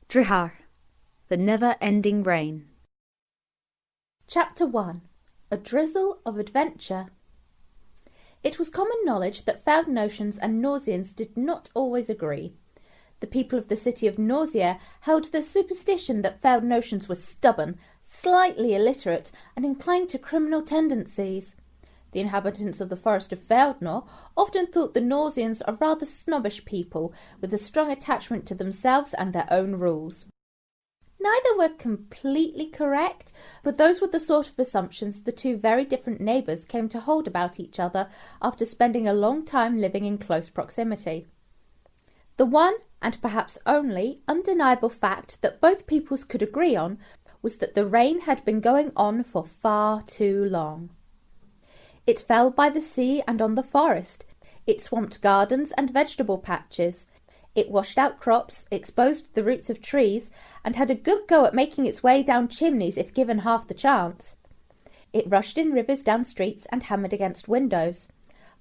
Deartháir, the never-ending rain. Chapter 1. A Drizzle of Adventure. It was common knowledge that Feldnotians and Nausians did not always agree. The people of the city of Nausea held the superstition that Feldnotians were stubborn, slightly illiterate, and inclined to criminal tendencies. The inhabitants of the forest of Feldnor often thought the Nausians a rather snobbish people, with a strong attachment to themselves and their own rules. Neither were completely correct, but those were the sort of assumptions the two very different neighbours came to hold about each other after spending a long time living in close proximity. The one, and perhaps only, undeniable fact that both peoples could agree on was that the rain had been going on for far too long. It fell by the sea and on the forest. It swamped gardens and vegetable patches. It washed out crops, exposed the roots of trees, and had a good go at making its way down chimneys if given half the chance. It rushed in rivers down streets and hammered against windows.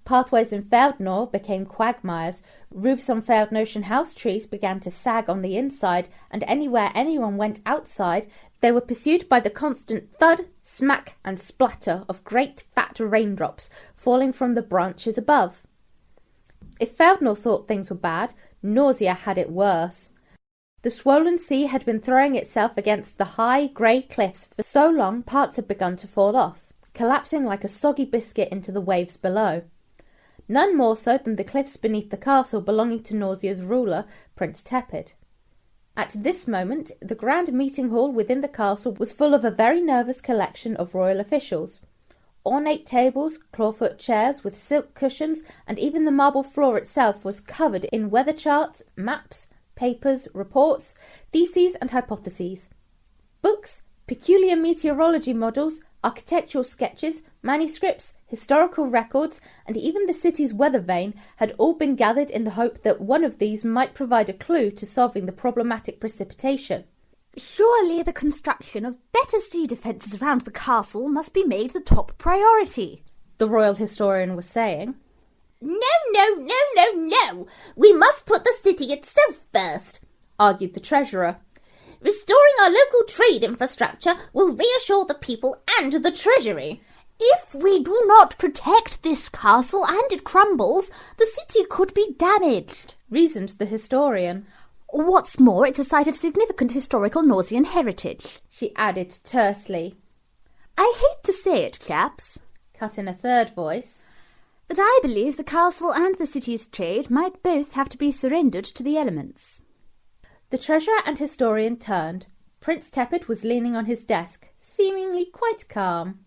Pathways in Feldnor became quagmires, roofs on Feldnotian house trees began to sag on the inside, and anywhere anyone went outside, they were pursued by the constant thud, smack, and splatter of great fat raindrops falling from the branches above. If Feldnor thought things were bad, Nausea had it worse. The swollen sea had been throwing itself against the high, grey cliffs for so long parts had begun to fall off, collapsing like a soggy biscuit into the waves below. None more so than the cliffs beneath the castle belonging to Nausea's ruler, Prince Tepid. At this moment, the grand meeting hall within the castle was full of a very nervous collection of royal officials. Ornate tables, clawfoot chairs with silk cushions, and even the marble floor itself was covered in weather charts, maps, papers, reports, theses and hypotheses. Books, peculiar meteorology models, architectural sketches, manuscripts, historical records, and even the city's weather vane had all been gathered in the hope that one of these might provide a clue to solving the problematic precipitation. Surely the construction of better sea defences around the castle must be made the top priority, the royal historian was saying. No. We must put the city itself first, argued the treasurer. Restoring our local trade infrastructure will reassure the people and the treasury. If we do not protect this castle and it crumbles, the city could be damaged, reasoned the historian. What's more, it's a site of significant historical Nausian heritage, she added tersely. I hate to say it, chaps, cut in a third voice, but I believe the castle and the city's trade might both have to be surrendered to the elements. The treasurer and historian turned. Prince Tepid was leaning on his desk, seemingly quite calm.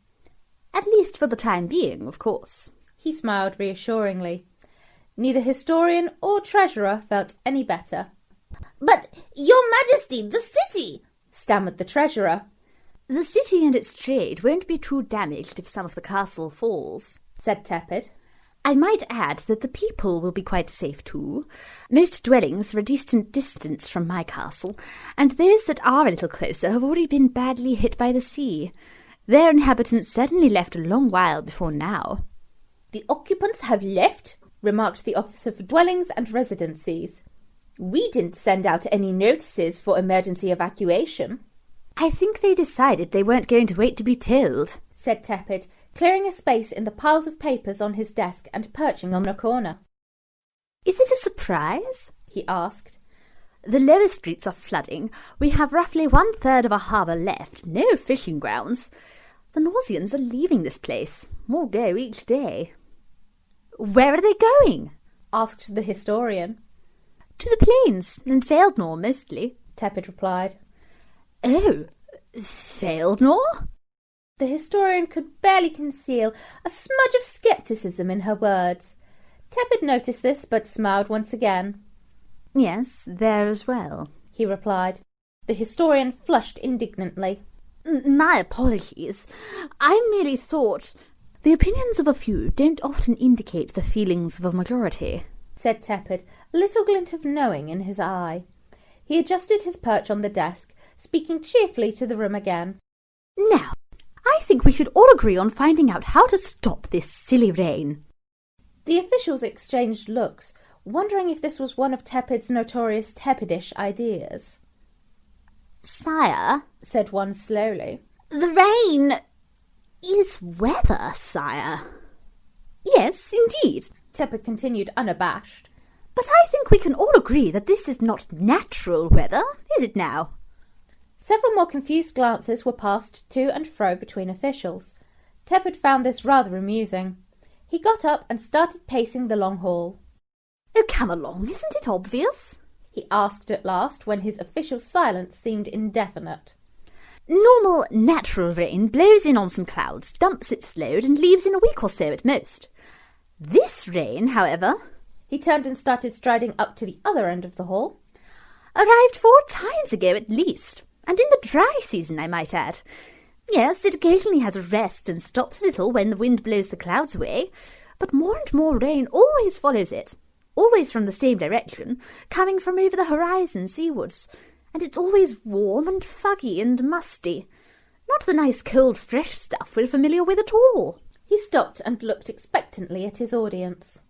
At least for the time being, of course. He smiled reassuringly. Neither historian or treasurer felt any better. But, Your Majesty, the city, stammered the treasurer. The city and its trade won't be too damaged if some of the castle falls, said Tepid. I might add that the people will be quite safe too. Most dwellings are a decent distance from my castle, and those that are a little closer have already been badly hit by the sea. Their inhabitants certainly left a long while before now. The occupants have left, remarked the officer for dwellings and residencies. We didn't send out any notices for emergency evacuation. I think they decided they weren't going to wait to be told, said Tepid, clearing a space in the piles of papers on his desk and perching on a corner. Is it a surprise? He asked. The lower streets are flooding. We have roughly 1/3 of our harbour left, no fishing grounds. The Nausians are leaving this place. More go each day. Where are they going? Asked the historian. To the plains, and Feldnor mostly, Tepid replied. Oh, Feldnor? The historian could barely conceal a smudge of scepticism in her words. Tepid noticed this, but smiled once again. Yes, there as well, he replied. The historian flushed indignantly. My apologies. I merely thought the opinions of a few don't often indicate the feelings of a majority, said Tepid, a little glint of knowing in his eye. He adjusted his perch on the desk, speaking cheerfully to the room again. Now, I think we should all agree on finding out how to stop this silly rain. The officials exchanged looks, wondering if this was one of Tepid's notorious Tepidish ideas. Sire, said one slowly. The rain is weather, sire. Yes, indeed, Tepid continued unabashed. But I think we can all agree that this is not natural weather, is it now? Several more confused glances were passed to and fro between officials. Tepid found this rather amusing. He got up and started pacing the long hall. Oh, come along, isn't it obvious? He asked at last, when his official silence seemed indefinite. Normal, natural rain blows in on some clouds, dumps its load, and leaves in a week or so at most. This rain, however... He turned and started striding up to the other end of the hall. Arrived 4 times ago at least, and in the dry season, I might add. Yes, it occasionally has a rest and stops a little when the wind blows the clouds away, but more and more rain always follows it, always from the same direction, coming from over the horizon seawards, and it's always warm and fuggy and musty. Not the nice cold fresh stuff we're familiar with at all. He stopped and looked expectantly at his audience.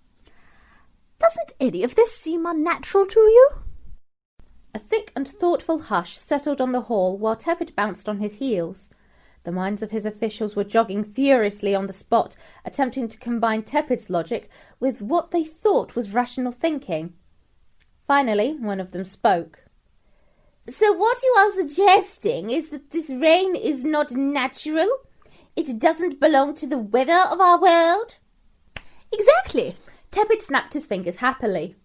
Doesn't any of this seem unnatural to you? A thick and thoughtful hush settled on the hall while Tepid bounced on his heels. The minds of his officials were jogging furiously on the spot, attempting to combine Tepid's logic with what they thought was rational thinking. Finally, one of them spoke. So what you are suggesting is that this rain is not natural? It doesn't belong to the weather of our world? Exactly. Tepid snapped his fingers happily.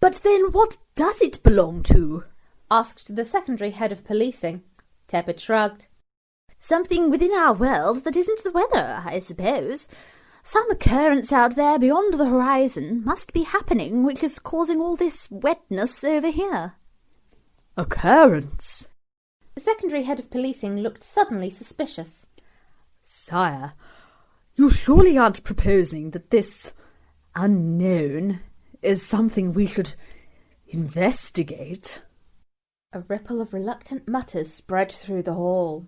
But then what does it belong to? Asked the secondary head of policing. Tepid shrugged. Something within our world that isn't the weather, I suppose. Some occurrence out there beyond the horizon must be happening which is causing all this wetness over here. Occurrence? The secondary head of policing looked suddenly suspicious. Sire, you surely aren't proposing that this unknown is something we should investigate? A ripple of reluctant mutters spread through the hall.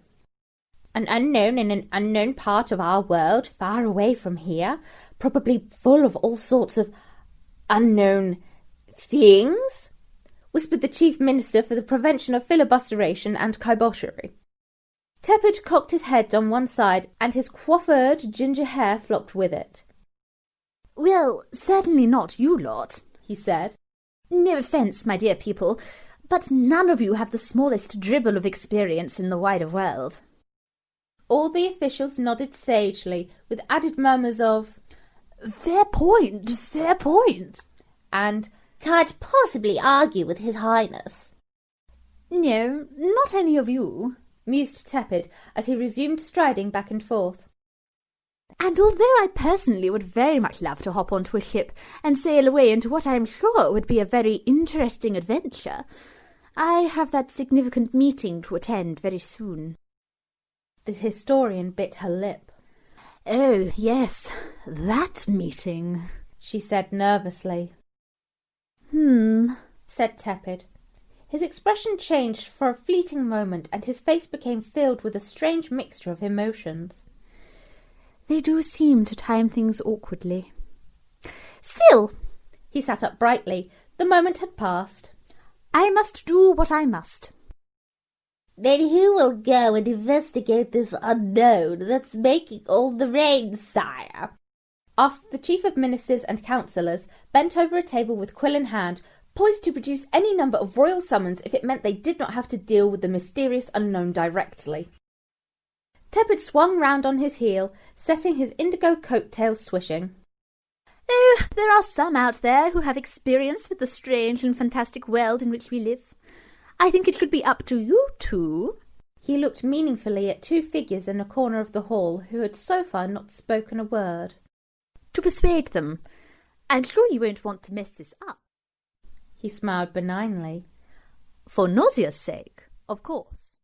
An unknown in an unknown part of our world, far away from here, probably full of all sorts of unknown things, whispered the Chief Minister for the Prevention of Filibusteration and Kiboshery. Tepid cocked his head on one side, and his coiffured ginger hair flopped with it. Well, certainly not you lot, he said. No offence, my dear people, but none of you have the smallest dribble of experience in the wider world. All the officials nodded sagely, with added murmurs of, Fair point, and Can't possibly argue with His Highness. No, not any of you, mused Tepid as he resumed striding back and forth. And although I personally would very much love to hop onto a ship and sail away into what I am sure would be a very interesting adventure, I have that significant meeting to attend very soon. The historian bit her lip. Oh, yes, that meeting, she said nervously. Said Tepid. His expression changed for a fleeting moment, and his face became filled with a strange mixture of emotions. They do seem to time things awkwardly. Still, he sat up brightly. The moment had passed. I must do what I must. Then who will go and investigate this unknown that's making all the rain, sire? Asked the Chief of Ministers and Councillors, bent over a table with quill in hand, poised to produce any number of royal summons if it meant they did not have to deal with the mysterious unknown directly. Tepid swung round on his heel, setting his indigo coat-tails swishing. Oh, there are some out there who have experience with the strange and fantastic world in which we live. I think it should be up to you two. He looked meaningfully at 2 figures in a corner of the hall who had so far not spoken a word. To persuade them. I'm sure you won't want to mess this up. He smiled benignly. For nausea's sake, of course.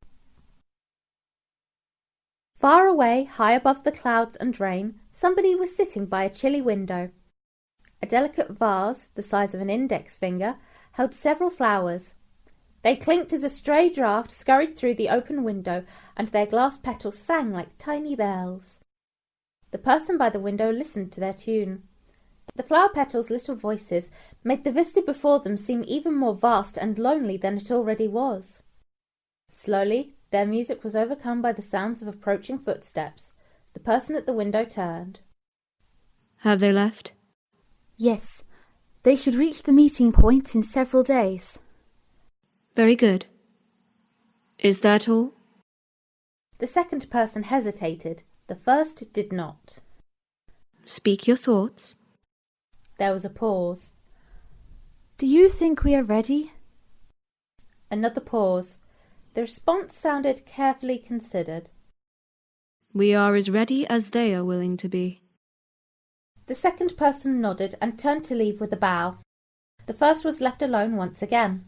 Far away, high above the clouds and rain, somebody was sitting by a chilly window. A delicate vase, the size of an index finger, held several flowers. They clinked as a stray draught scurried through the open window, and their glass petals sang like tiny bells. The person by the window listened to their tune. The flower petals' little voices made the vista before them seem even more vast and lonely than it already was. Slowly, their music was overcome by the sounds of approaching footsteps. The person at the window turned. Have they left? Yes, they should reach the meeting point in several days. Very good. Is that all? The second person hesitated. The first did not. Speak your thoughts. There was a pause. Do you think we are ready? Another pause. The response sounded carefully considered. We are as ready as they are willing to be. The second person nodded and turned to leave with a bow. The first was left alone once again.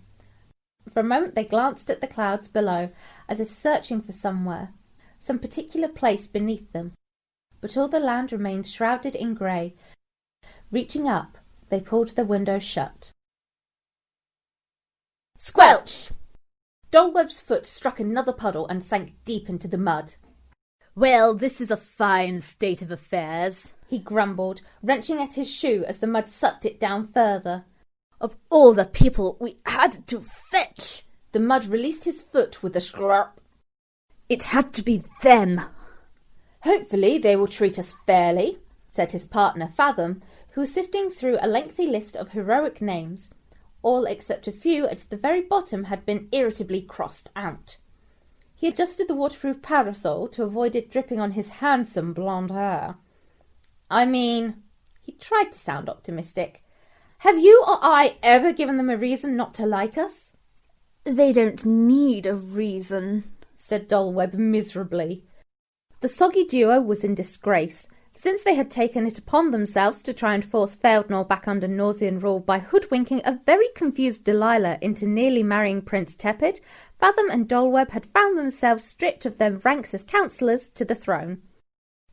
For a moment they glanced at the clouds below, as if searching for somewhere, some particular place beneath them. But all the land remained shrouded in grey. Reaching up, they pulled the window shut. Squelch! Dolweb's foot struck another puddle and sank deep into the mud. Well, this is a fine state of affairs, he grumbled, wrenching at his shoe as the mud sucked it down further. Of all the people we had to fetch! The mud released his foot with a sklurp. It had to be them. Hopefully they will treat us fairly, said his partner Fathom, who was sifting through a lengthy list of heroic names. All except a few at the very bottom had been irritably crossed out. He adjusted the waterproof parasol to avoid it dripping on his handsome blonde hair. I mean, he tried to sound optimistic. Have you or I ever given them a reason not to like us? They don't need a reason, said Dolweb miserably. The soggy duo was in disgrace, since they had taken it upon themselves to try and force Feldnor back under Nausean rule by hoodwinking a very confused Delilah into nearly marrying Prince Tepid. Fathom and Dolweb had found themselves stripped of their ranks as councillors to the throne.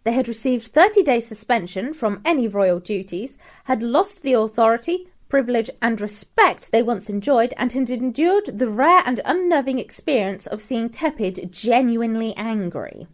They had received 30-day suspension from any royal duties, had lost the authority, privilege and respect they once enjoyed, and had endured the rare and unnerving experience of seeing Tepid genuinely angry.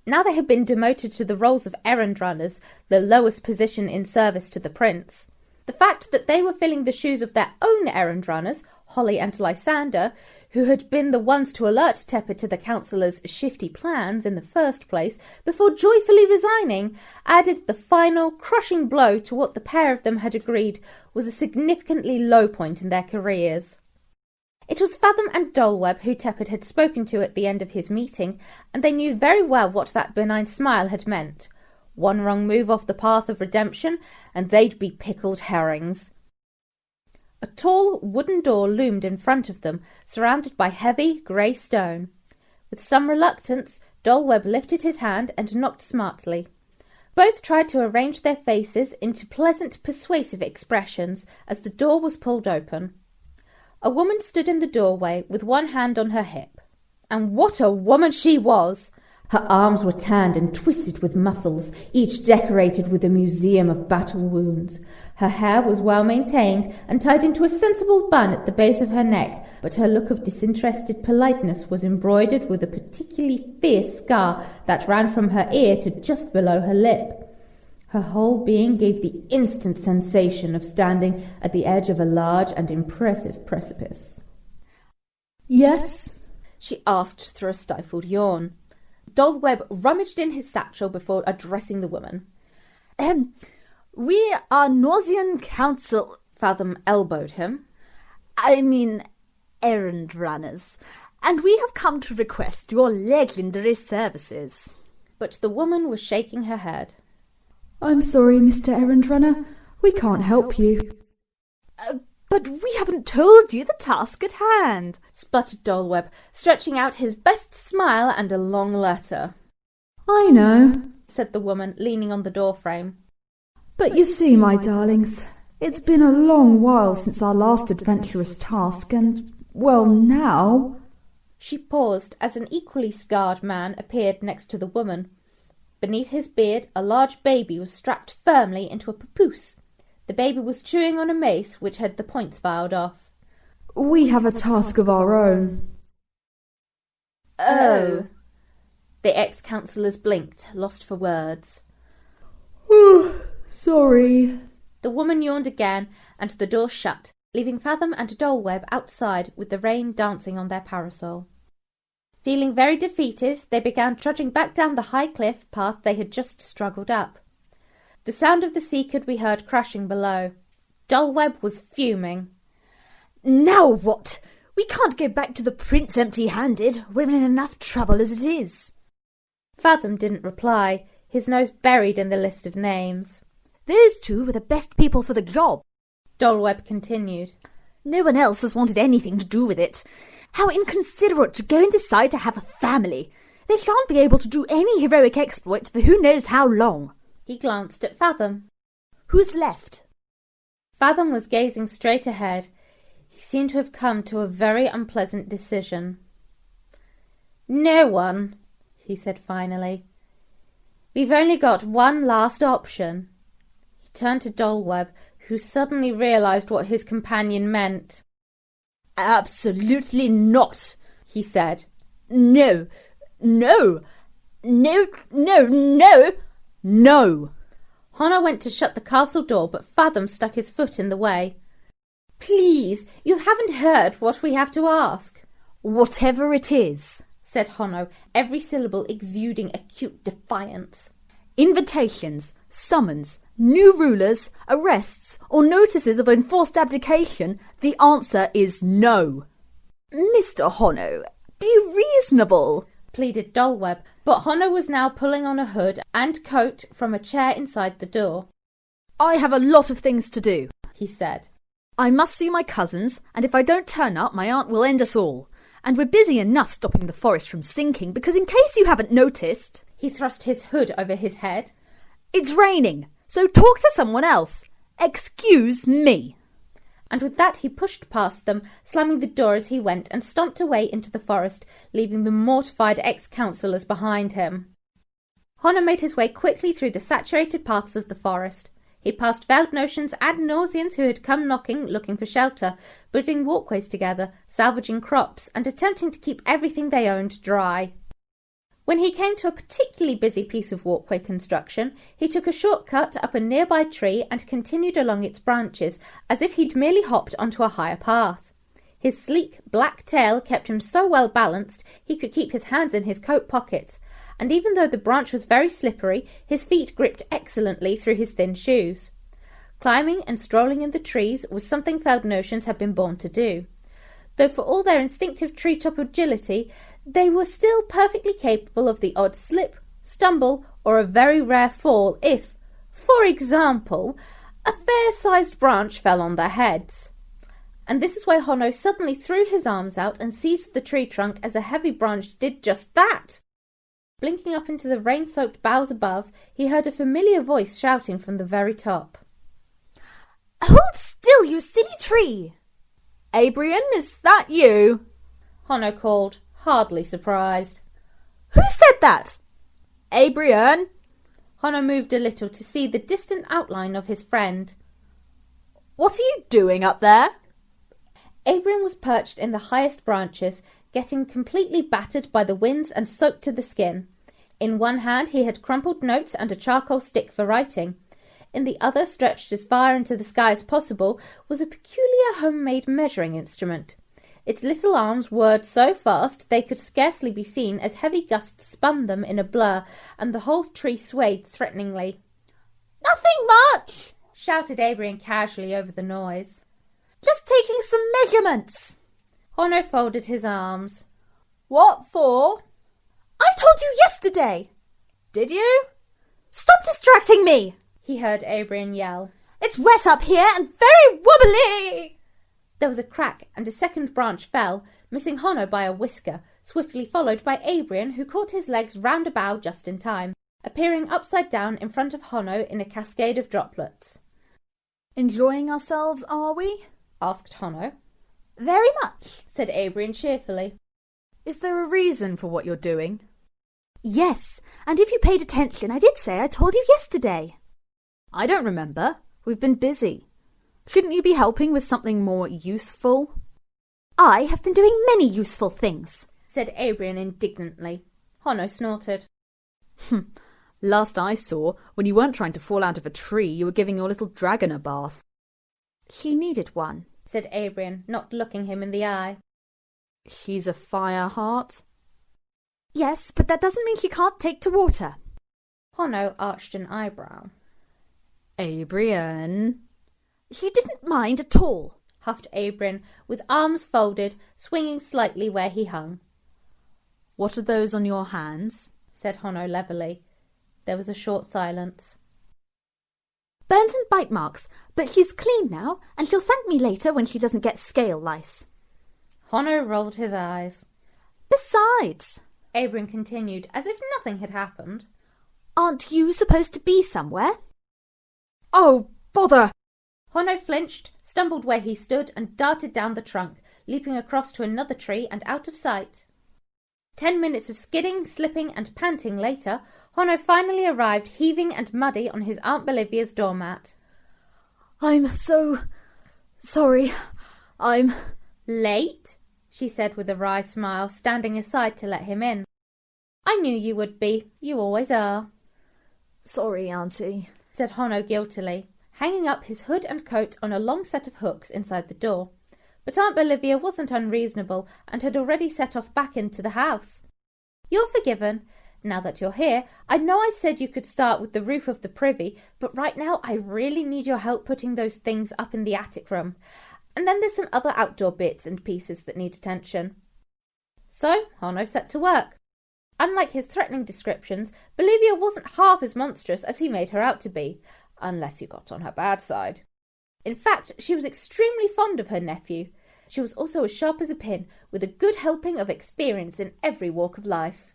Now they had been demoted to the roles of errand runners, the lowest position in service to the prince. The fact that they were filling the shoes of their own errand runners, Holly and Lysander, who had been the ones to alert Tepid to the councillors' shifty plans in the first place, before joyfully resigning, added the final crushing blow to what the pair of them had agreed was a significantly low point in their careers. It was Fathom and Dolweb who Tepid had spoken to at the end of his meeting, and they knew very well what that benign smile had meant. One wrong move off the path of redemption, and they'd be pickled herrings. A tall wooden door loomed in front of them, surrounded by heavy grey stone. With some reluctance, Dolweb lifted his hand and knocked smartly. Both tried to arrange their faces into pleasant, persuasive expressions as the door was pulled open. A woman stood in the doorway with one hand on her hip. And what a woman she was! Her arms were tanned and twisted with muscles, each decorated with a museum of battle wounds. Her hair was well maintained and tied into a sensible bun at the base of her neck, but her look of disinterested politeness was embroidered with a particularly fierce scar that ran from her ear to just below her lip. Her whole being gave the instant sensation of standing at the edge of a large and impressive precipice. Yes? She asked through a stifled yawn. Dolweb rummaged in his satchel before addressing the woman. We are Nausean Council. Fathom elbowed him. I mean, errand runners. And we have come to request your legendary services. But the woman was shaking her head. I'm sorry, Mr. Errand Runner. We can't help you. But we haven't told you the task at hand, sputtered Dolweb, stretching out his best smile and a long letter. I know, said the woman, leaning on the doorframe. But you see, my darlings, it's been a long while since our last adventurous task, and, well, now... She paused as an equally scarred man appeared next to the woman. Beneath his beard, a large baby was strapped firmly into a papoose. The baby was chewing on a mace which had the points filed off. We have a task of our own. Oh. The ex-councillors blinked, lost for words. Sorry. The woman yawned again, and the door shut, leaving Fathom and Dolweb outside with the rain dancing on their parasol. Feeling very defeated, they began trudging back down the high cliff path they had just struggled up. The sound of the sea could be heard crashing below. Dulweb was fuming. Now what? We can't go back to the prince empty-handed. We're in enough trouble as it is. Fathom didn't reply, his nose buried in the list of names. Those two were the best people for the job, Dulweb continued. No one else has wanted anything to do with it. How inconsiderate to go and decide to have a family. They shan't be able to do any heroic exploits for who knows how long. He glanced at Fathom. Who's left? Fathom was gazing straight ahead. He seemed to have come to a very unpleasant decision. No one, he said finally. We've only got one last option. He turned to Dulweb, who suddenly realised what his companion meant. Absolutely not, he said. No, no, no, no, no, no. Honor went to shut the castle door, but Fathom stuck his foot in the way. Please, you haven't heard what we have to ask. Whatever it is, said Honno, every syllable exuding acute defiance. Invitations, summons, new rulers, arrests, or notices of enforced abdication, the answer is no. Mr. Honno, be reasonable, pleaded Dulweb, but Honno was now pulling on a hood and coat from a chair inside the door. I have a lot of things to do, he said. I must see my cousins, and if I don't turn up, my aunt will end us all. And we're busy enough stopping the forest from sinking, because in case you haven't noticed... He thrust his hood over his head. It's raining, so talk to someone else. Excuse me. And with that he pushed past them, slamming the door as he went, and stomped away into the forest, leaving the mortified ex-councillors behind him. Honor made his way quickly through the saturated paths of the forest. He passed Veldnotions and Nausians who had come knocking, looking for shelter, building walkways together, salvaging crops, and attempting to keep everything they owned dry. When he came to a particularly busy piece of walkway construction, he took a shortcut up a nearby tree and continued along its branches, as if he'd merely hopped onto a higher path. His sleek, black tail kept him so well balanced he could keep his hands in his coat pockets, and even though the branch was very slippery, his feet gripped excellently through his thin shoes. Climbing and strolling in the trees was something Veldnotions had been born to do. Though for all their instinctive treetop agility, they were still perfectly capable of the odd slip, stumble, or a very rare fall if, for example, a fair-sized branch fell on their heads. And this is why Honno suddenly threw his arms out and seized the tree trunk as a heavy branch did just that. Blinking up into the rain-soaked boughs above, he heard a familiar voice shouting from the very top. Hold still, you silly tree! Abrian, is that you? Honno called, hardly surprised. Who said that? Abrian? Honno moved a little to see the distant outline of his friend. What are you doing up there? Abrian was perched in the highest branches, getting completely battered by the winds and soaked to the skin. In one hand he had crumpled notes and a charcoal stick for writing. In the other, stretched as far into the sky as possible, was a peculiar homemade measuring instrument. Its little arms whirred so fast they could scarcely be seen as heavy gusts spun them in a blur, and the whole tree swayed threateningly. Nothing much, shouted Abrian casually over the noise. Just taking some measurements. Honno folded his arms. What for? I told you yesterday. Did you? Stop distracting me, he heard Abrian yell. It's wet up here and very wobbly. There was a crack and a second branch fell, missing Honno by a whisker, swiftly followed by Abrian, who caught his legs round a bough just in time, appearing upside down in front of Honno in a cascade of droplets. Enjoying ourselves, are we? Asked Honno. Very much, said Abrian cheerfully. Is there a reason for what you're doing? Yes, and if you paid attention, I did say I told you yesterday. I don't remember. We've been busy. Shouldn't you be helping with something more useful? I have been doing many useful things, said Abrian indignantly. Honno snorted. Last I saw, when you weren't trying to fall out of a tree, you were giving your little dragon a bath. She needed one, said Abrian, not looking him in the eye. She's a fire heart. Yes, but that doesn't mean she can't take to water. Honno arched an eyebrow. Abrian. She didn't mind at all, huffed Abrian, with arms folded, swinging slightly where he hung. What are those on your hands? Said Honno levelly. There was a short silence. Burns and bite marks, but she's clean now, and she'll thank me later when she doesn't get scale lice. Honno rolled his eyes. Besides, Abrian continued, as if nothing had happened, aren't you supposed to be somewhere? Oh, bother! Honno flinched, stumbled where he stood, and darted down the trunk, leaping across to another tree and out of sight. 10 minutes of skidding, slipping, and panting later, Honno finally arrived, heaving and muddy, on his Aunt Bolivia's doormat. I'm so sorry. I'm late, she said with a wry smile, standing aside to let him in. I knew you would be. You always are. Sorry, Auntie, said Honno guiltily, hanging up his hood and coat on a long set of hooks inside the door. But Aunt Bolivia wasn't unreasonable and had already set off back into the house. You're forgiven. Now that you're here, I know I said you could start with the roof of the privy, but right now I really need your help putting those things up in the attic room. And then there's some other outdoor bits and pieces that need attention. So Honno set to work. Unlike his threatening descriptions, Bolivia wasn't half as monstrous as he made her out to be, unless you got on her bad side. In fact, she was extremely fond of her nephew. She was also as sharp as a pin, with a good helping of experience in every walk of life.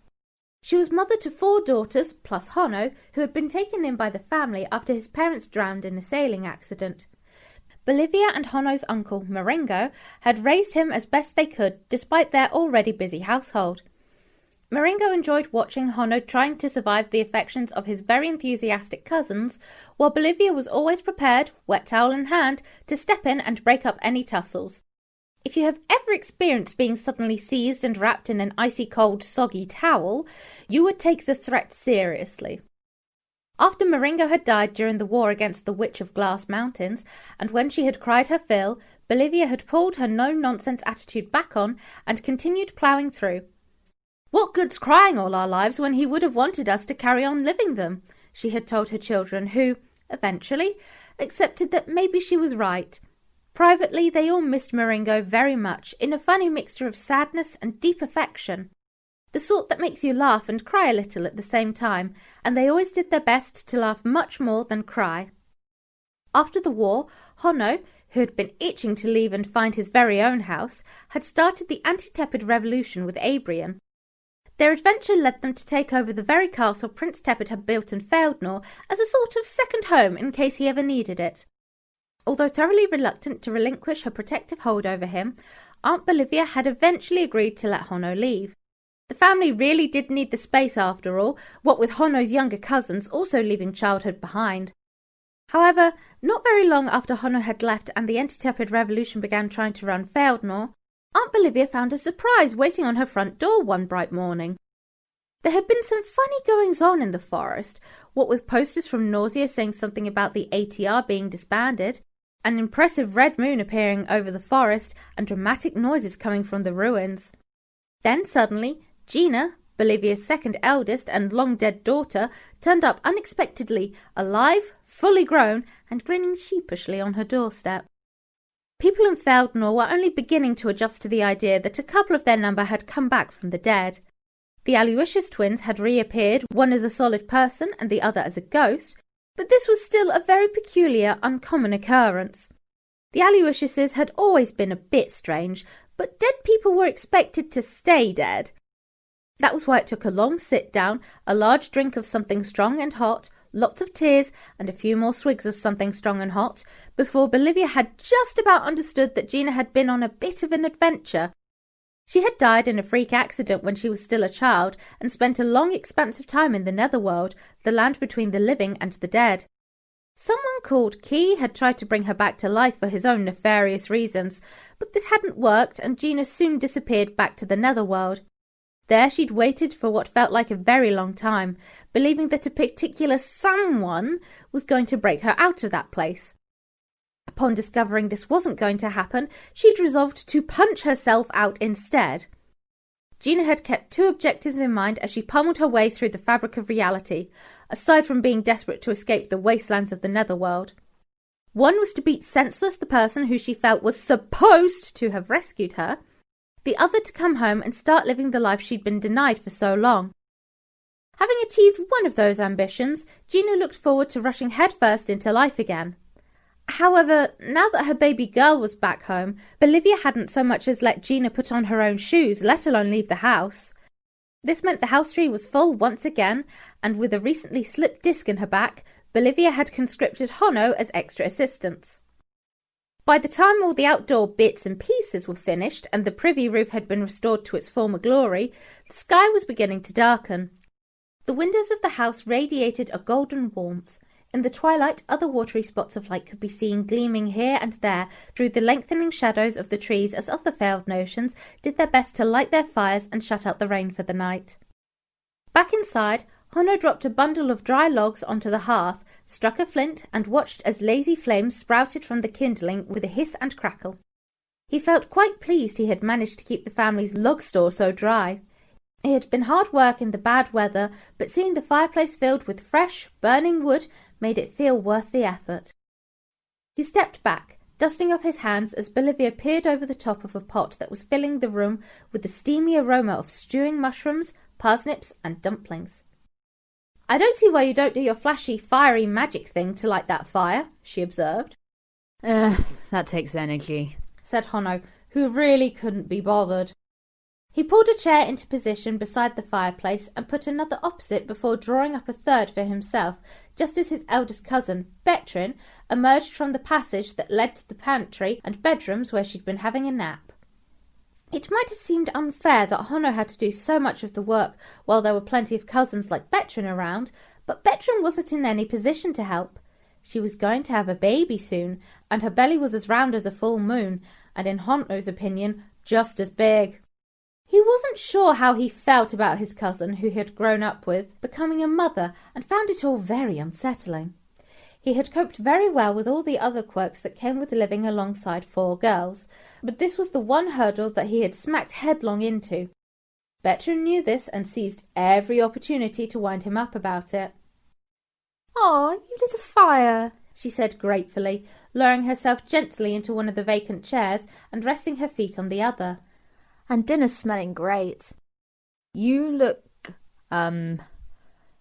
She was mother to 4 daughters, plus Honno, who had been taken in by the family after his parents drowned in a sailing accident. Bolivia and Honno's uncle, Marengo, had raised him as best they could, despite their already busy household. Marengo enjoyed watching Honno trying to survive the affections of his very enthusiastic cousins, while Bolivia was always prepared, wet towel in hand, to step in and break up any tussles. If you have ever experienced being suddenly seized and wrapped in an icy cold, soggy towel, you would take the threat seriously. After Marengo had died during the war against the Witch of Glass Mountains, and when she had cried her fill, Bolivia had pulled her no-nonsense attitude back on and continued ploughing through. What good's crying all our lives when he would have wanted us to carry on living them, she had told her children, who, eventually, accepted that maybe she was right. Privately, they all missed Marengo very much, in a funny mixture of sadness and deep affection. The sort that makes you laugh and cry a little at the same time, and they always did their best to laugh much more than cry. After the war, Honno, who had been itching to leave and find his very own house, had started the anti-Tepid revolution with Abrian. Their adventure led them to take over the very castle Prince Tepid had built in Feldnor as a sort of second home in case he ever needed it. Although thoroughly reluctant to relinquish her protective hold over him, Aunt Bolivia had eventually agreed to let Honno leave. The family really did need the space after all, what with Honno's younger cousins also leaving childhood behind. However, not very long after Honno had left and the anti-Tepid revolution began trying to run Feldnor, Aunt Bolivia found a surprise waiting on her front door one bright morning. There had been some funny goings-on in the forest, what with posters from Nausea saying something about the ATR being disbanded, an impressive red moon appearing over the forest, and dramatic noises coming from the ruins. Then suddenly, Gina, Bolivia's second eldest and long-dead daughter, turned up unexpectedly, alive, fully grown, and grinning sheepishly on her doorstep. People in Feldnor were only beginning to adjust to the idea that a couple of their number had come back from the dead. The Aluiciuous twins had reappeared, one as a solid person and the other as a ghost, but this was still a very peculiar, uncommon occurrence. The Aluiciouses had always been a bit strange, but dead people were expected to stay dead. That was why it took a long sit-down, a large drink of something strong and hot, lots of tears, and a few more swigs of something strong and hot, before Bolivia had just about understood that Gina had been on a bit of an adventure. She had died in a freak accident when she was still a child, and spent a long expanse of time in the Netherworld, the land between the living and the dead. Someone called Key had tried to bring her back to life for his own nefarious reasons, but this hadn't worked, and Gina soon disappeared back to the Netherworld. There she'd waited for what felt like a very long time, believing that a particular someone was going to break her out of that place. Upon discovering this wasn't going to happen, she'd resolved to punch herself out instead. Gina had kept two objectives in mind as she pummeled her way through the fabric of reality, aside from being desperate to escape the wastelands of the netherworld. One was to beat senseless the person who she felt was supposed to have rescued her, the other to come home and start living the life she'd been denied for so long. Having achieved one of those ambitions, Gina looked forward to rushing headfirst into life again. However, now that her baby girl was back home, Bolivia hadn't so much as let Gina put on her own shoes, let alone leave the house. This meant the house tree was full once again, and with a recently slipped disc in her back, Bolivia had conscripted Hono as extra assistants. By the time all the outdoor bits and pieces were finished and the privy roof had been restored to its former glory, the sky was beginning to darken. The windows of the house radiated a golden warmth. In the twilight, other watery spots of light could be seen gleaming here and there through the lengthening shadows of the trees as other failed notions did their best to light their fires and shut out the rain for the night. Back inside, Hono dropped a bundle of dry logs onto the hearth, struck a flint, and watched as lazy flames sprouted from the kindling with a hiss and crackle. He felt quite pleased he had managed to keep the family's log store so dry. It had been hard work in the bad weather, but seeing the fireplace filled with fresh, burning wood made it feel worth the effort. He stepped back, dusting off his hands as Bolivia peered over the top of a pot that was filling the room with the steamy aroma of stewing mushrooms, parsnips, and dumplings. "I don't see why you don't do your flashy, fiery magic thing to light that fire," she observed. That takes energy, said Hono, who really couldn't be bothered. He pulled a chair into position beside the fireplace and put another opposite before drawing up a third for himself, just as his eldest cousin, Betrin, emerged from the passage that led to the pantry and bedrooms where she'd been having a nap. It might have seemed unfair that Hono had to do so much of the work while there were plenty of cousins like Betrin around, but Betrin wasn't in any position to help. She was going to have a baby soon, and her belly was as round as a full moon, and in Hono's opinion, just as big. He wasn't sure how he felt about his cousin, who he had grown up with, becoming a mother, and found it all very unsettling. He had coped very well with all the other quirks that came with living alongside 4 girls, but this was the one hurdle that he had smacked headlong into. Betrin knew this and seized every opportunity to wind him up about it. "Oh, you lit a fire," she said gratefully, lowering herself gently into one of the vacant chairs and resting her feet on the other. "And dinner's smelling great." You look,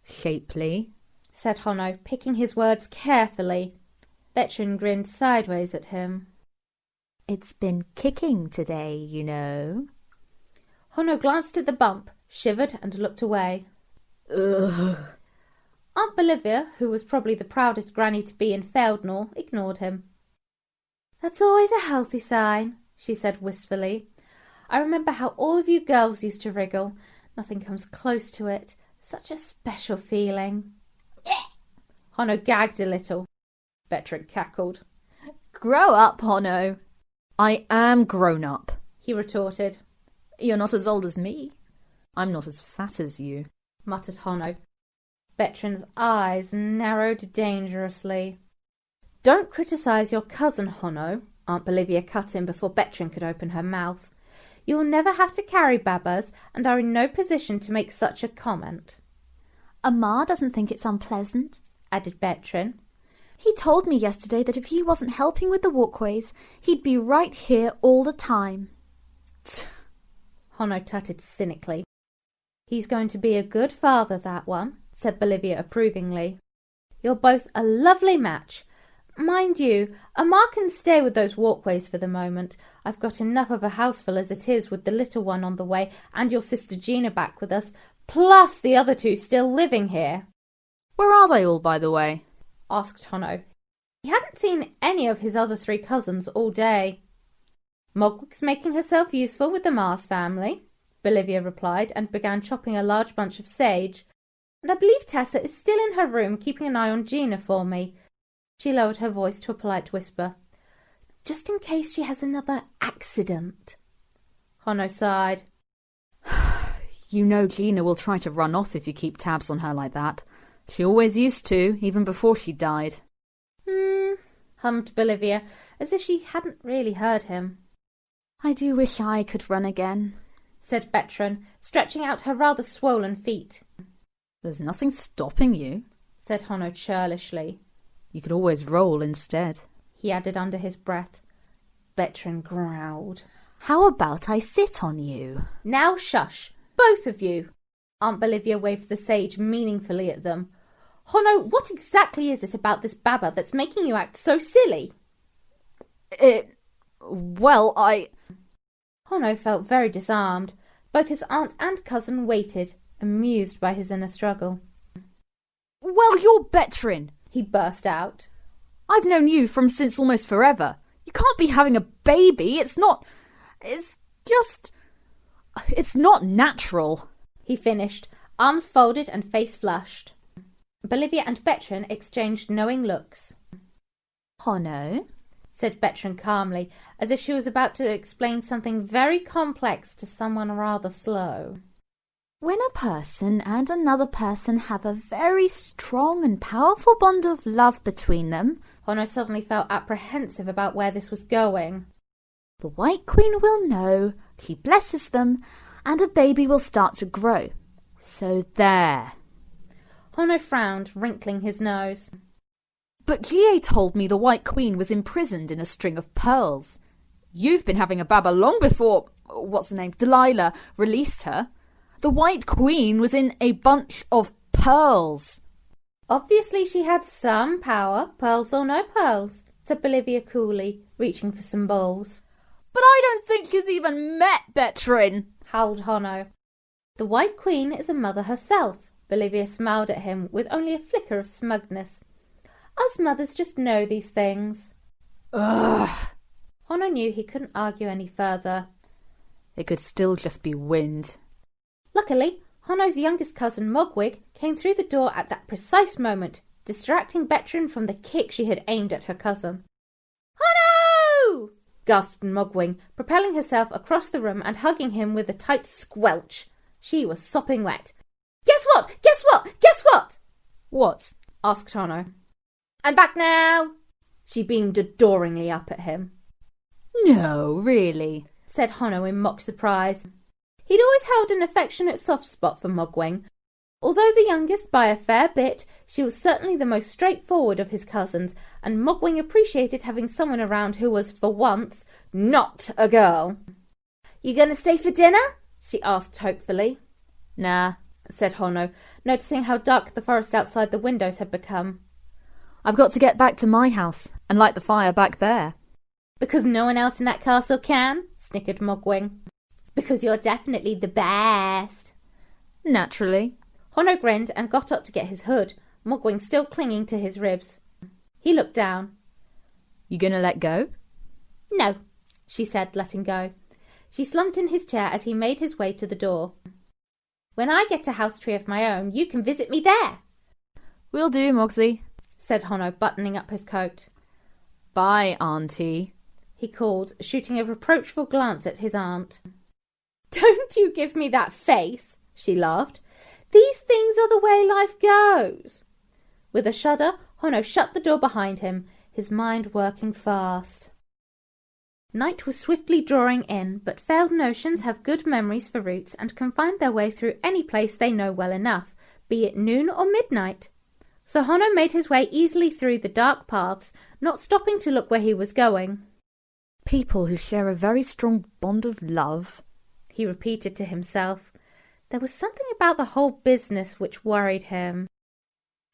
shapely, said Hono, picking his words carefully. Betrin grinned sideways at him. "It's been kicking today, you know." Hono glanced at the bump, shivered and looked away. Ugh. Aunt Bolivia, who was probably the proudest granny to be in Feldnor, ignored him. "That's always a healthy sign," she said wistfully. "I remember how all of you girls used to wriggle. Nothing comes close to it. Such a special feeling." Hono gagged a little. Betrin cackled. "Grow up, Hono." "I am grown up," he retorted. "You're not as old as me." "I'm not as fat as you," muttered Hono. Betrin's eyes narrowed dangerously. "Don't criticise your cousin, Hono," Aunt Bolivia cut in before Betrin could open her mouth. "You will never have to carry Babas and are in no position to make such a comment." "Amar doesn't think it's unpleasant," added Betrin. "He told me yesterday that if he wasn't helping with the walkways, he'd be right here all the time." Hono tutted cynically. "He's going to be a good father, that one," said Bolivia approvingly. "You're both a lovely match. Mind you, Amar can stay with those walkways for the moment. I've got enough of a houseful as it is with the little one on the way and your sister Gina back with us, plus the other 2 still living here." "Where are they all, by the way?" asked Hono. He hadn't seen any of his other 3 cousins all day. "Mogwig's making herself useful with the Mars family," Bolivia replied, and began chopping a large bunch of sage. "And I believe Tessa is still in her room keeping an eye on Gina for me." She lowered her voice to a polite whisper. "Just in case she has another accident." Hono sighed. "You know Gina will try to run off if you keep tabs on her like that. She always used to, even before she died." Hummed Bolivia, as if she hadn't really heard him. "I do wish I could run again." said Bertrand, stretching out her rather swollen feet. There's nothing stopping you, said Honno churlishly. You could always roll instead, he added under his breath. Bertrand growled. How about I sit on you? Now shush, both of you. Aunt Bolivia waved the sage meaningfully at them. Honno, what exactly is it about this Baba that's making you act so silly? Honno felt very disarmed. Both his aunt and cousin waited, amused by his inner struggle. Well, you're Bertrand, he burst out. I've known you since almost forever. You can't be having a baby. It's not natural, he finished, arms folded and face flushed. Bolivia and Bertrand exchanged knowing looks. Honno, said Bertrand calmly, as if she was about to explain something very complex to someone rather slow. When a person and another person have a very strong and powerful bond of love between them, Honno suddenly felt apprehensive about where this was going. The White Queen will know, she blesses them, and a baby will start to grow. So there. Honno frowned, wrinkling his nose. But G.A. told me the White Queen was imprisoned in a string of pearls. You've been having a Baba long before, Delilah released her. The White Queen was in a bunch of pearls. Obviously she had some power, pearls or no pearls, said Bolivia coolly, reaching for some balls. But I don't think she's even met Bertrand, howled Honno. The White Queen is a mother herself. Bolivia smiled at him with only a flicker of smugness. Us mothers just know these things. Ugh. Honno knew he couldn't argue any further. It could still just be wind. Luckily, Honno's youngest cousin Mogwig came through the door at that precise moment, distracting Bertrand from the kick she had aimed at her cousin. Honno! Gasped Mogwig, propelling herself across the room and hugging him with a tight squelch. She was sopping wet. Guess what? Guess what? Guess what? What? Asked Honno. I'm back now! She beamed adoringly up at him. No, really, said Honno in mock surprise. He'd always held an affectionate soft spot for Mogwing. Although the youngest by a fair bit, she was certainly the most straightforward of his cousins, and Mogwing appreciated having someone around who was, for once, not a girl. You gonna stay for dinner? She asked hopefully. Nah, said Honno, noticing how dark the forest outside the windows had become. I've got to get back to my house and light the fire back there. Because no one else in that castle can? Snickered Mogwing. Because you're definitely the best. Naturally. Honno grinned and got up to get his hood, Mogwing still clinging to his ribs. He looked down. You gonna let go? No, she said, letting go. She slumped in his chair as he made his way to the door. When I get a house tree of my own, you can visit me there. Will do, Mogsy, said Honno, buttoning up his coat. Bye, Auntie, he called, shooting a reproachful glance at his aunt. Don't you give me that face, she laughed. These things are the way life goes. With a shudder, Honno shut the door behind him, his mind working fast. Night was swiftly drawing in, but failed notions have good memories for routes and can find their way through any place they know well enough, be it noon or midnight. So Honno made his way easily through the dark paths, not stopping to look where he was going. People who share a very strong bond of love, he repeated to himself. There was something about the whole business which worried him.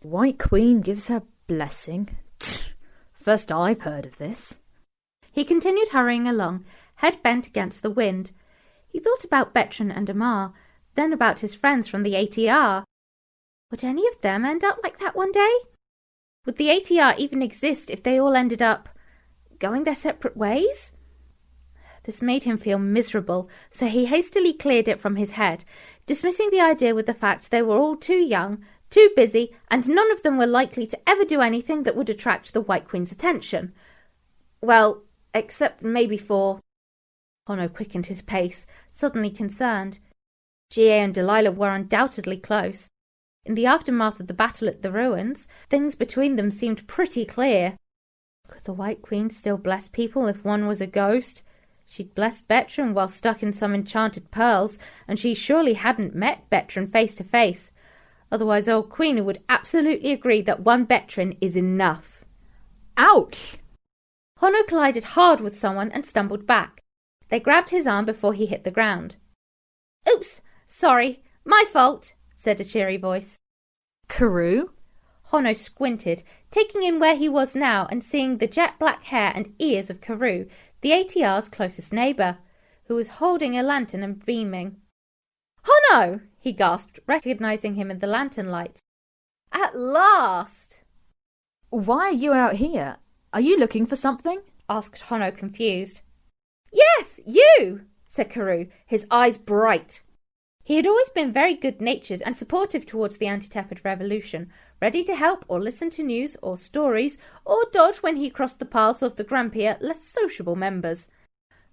The White Queen gives her blessing. First I've heard of this. He continued hurrying along, head bent against the wind. He thought about Bertrand and Amar, then about his friends from the ATR. Would any of them end up like that one day? Would the ATR even exist if they all ended up going their separate ways? This made him feel miserable, so he hastily cleared it from his head, dismissing the idea with the fact they were all too young, too busy, and none of them were likely to ever do anything that would attract the White Queen's attention. Well, except maybe for... Honno quickened his pace, suddenly concerned. G.A. and Delilah were undoubtedly close. In the aftermath of the battle at the ruins, things between them seemed pretty clear. Could the White Queen still bless people if one was a ghost? She'd blessed Bertrand while stuck in some enchanted pearls, and she surely hadn't met Bertrand face to face. Otherwise old Queenie would absolutely agree that one Bertrand is enough. Ouch! Honno collided hard with someone and stumbled back. They grabbed his arm before he hit the ground. "Oops, sorry, my fault," said a cheery voice. Carew? Honno squinted, taking in where he was now and seeing the jet-black hair and ears of Carew, the ATR's closest neighbour, who was holding a lantern and beaming. "Honno!" he gasped, recognising him in the lantern light. "At last!" Why are you out here? Are you looking for something? asked Honno, confused. "Yes, you!" said Carew, his eyes bright. He had always been very good-natured and supportive towards the anti-Tepid revolution, ready to help or listen to news or stories or dodge when he crossed the paths of the grumpier, less sociable members.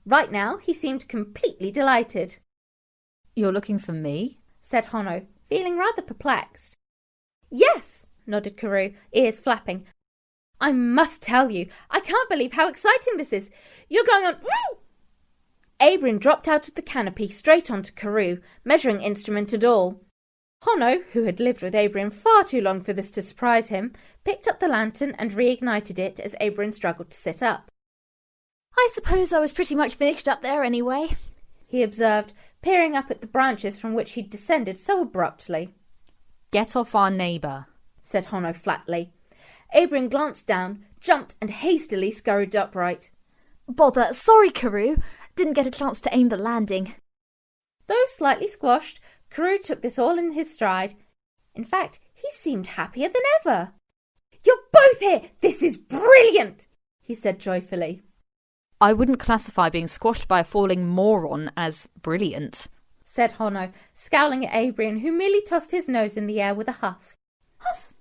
Right now he seemed completely delighted. You're looking for me? said Honno, feeling rather perplexed. "Yes," nodded Carew, ears flapping. "I must tell you, I can't believe how exciting this is. You're going on..." Woo! Abrin dropped out of the canopy straight onto Carew, measuring instrument and all. Honno, who had lived with Abrin far too long for this to surprise him, picked up the lantern and reignited it as Abrin struggled to sit up. "I suppose I was pretty much finished up there anyway," he observed, peering up at the branches from which he'd descended so abruptly. "Get off our neighbour," said Honno flatly. Abrin glanced down, jumped and hastily scurried upright. "Bother, sorry, Carew. Didn't get a chance to aim the landing." Though slightly squashed, Carew took this all in his stride. In fact, he seemed happier than ever. "You're both here! This is brilliant!" he said joyfully. "I wouldn't classify being squashed by a falling moron as brilliant," said Honno, scowling at Abrin, who merely tossed his nose in the air with a huff. "Huff!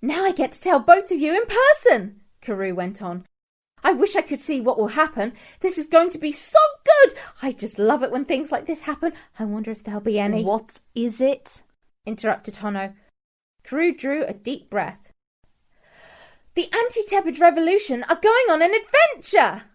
Now I get to tell both of you in person," Carew went on. "I wish I could see what will happen. This is going to be so good. I just love it when things like this happen. I wonder if there'll be any..." "What is it?" interrupted Honno. Carew drew a deep breath. "The anti-Tepid revolution are going on an adventure!"